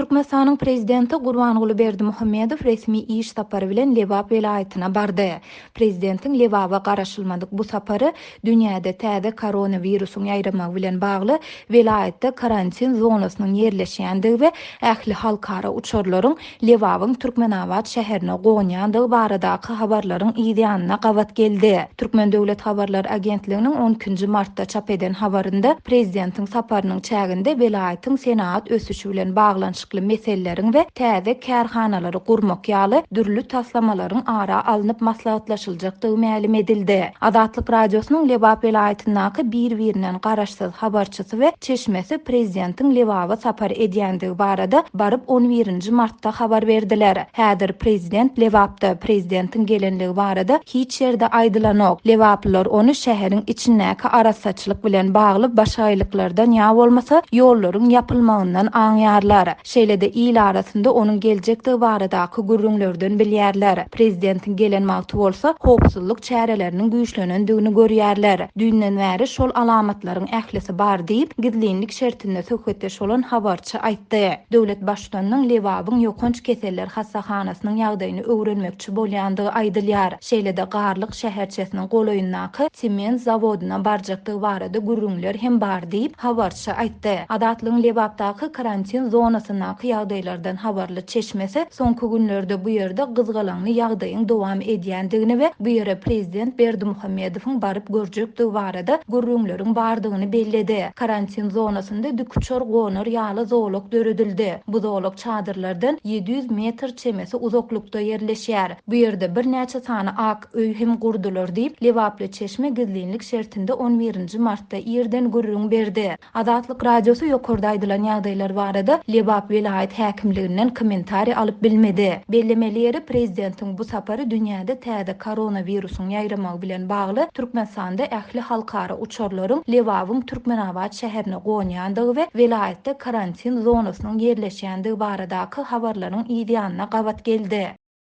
Türkmenistanyň prezidenti Gurbanguly Berdimuhammedow resmi iş sapary bilen Lebap welaýatyna bardy. Prezidentiň Lebap'a garaşylmadyk bu sapary dünýäde täze koronawirusyň ýaýramagy bilen bagly welaýatda karantin zonasynyň ýerleşýändigi we ähli halkara uçurlaryň Lebapyň Türkmenabad şäherine goňýandygy baradaky habarlaryň ýa-da gawat geldi. Türkmen Döwlet Habarlar Agentliginiň 12-nji martda çap eden habarynda prezidentiň saparynyň çäginde welaýatyň senat ösüşi bilen baglanşykly meseleleriň we täze kärhanalary gurmak ýaly dürli taslamalaryň ara alınıp maslahatlaşyljakdygy ma'lum edildi. Azatlyk radiosynyň Lebap welaýatyndaky bir-birinden garaşsyz habarçysy we çeşmesi prezidentiň Lebap'a sapar edýändigi barada baryp 11-nji martda habar berdiler. Häzir prezident Lebap'da prezidentiň gelenligi barada hiç ýerde aýdylanok. Lebaplylar onu şäheriň içindäki arasaçylyk bilen bagly başaýlyklardan ýa bolmasa ýollaryň ýapylmagyndan aňýarlar. Şeýlede il arasynda onuň geljekdigi baradaky gürrüňlerden bilýärler. Prezidentiň gelen magty bolsa howpsuzlyk çäreleriniň güýçlenendigini görýärler. Dünden bäri şol alamatlaryň ählisi bar diýip gizlinlik şertinde söhbetdeş bolan habarçy aýtdy. Döwlet başçysynyň Lebapyň ýokunç keseller hassahanasynyň ýagdaýyny öwrenmekçi bolýandygy aýdylýar. Şeýlede garlyk şäherçesiniň golaýyndaky sement zawoduna barjakdygy barada gürrüňler hem bar diýip habarçy aýtdy. Adatlyň Lebapdaky karantin zonasyna ýagdaýlardan habarly çeşmesi soňky günlerde bu ýerde gyzgalaňly ýagdaýyň dowam edýändigini we bu ýere prezident Berdimuhammedowyň baryp görjekdigi barada gürrüňleriň bardygyny belledi. Karantin zonasynda dükçör gonar ýaly zowluk döredildi. Bu zowluk çadyrlardan 700 metr çemesi uzaklykda ýerleşýär. Bu ýerde bir näçe sany ak öý hem gurdular diýip Lebaply çeşme gizlinlik şertinde 11-nji martda ýerden gürrüň berdi. Azatlyk radiosy ýokurda aýdylan ýagdaýlar barada Lebap vilayet häkimliginden kommentari alyp bilmedi. Bellemeleri prezidentiň bu sapary dünýäde täze koronawirusyň ýaýramagy bilen bagly Türkmenistanda ähli halkara uçurlaryň Lebapyň Türkmenabad şäherine goňýandygy we vilayetde karantin zonasynyň ýerleşýändigi baradaky habarlaryň ýa-da gawat geldi.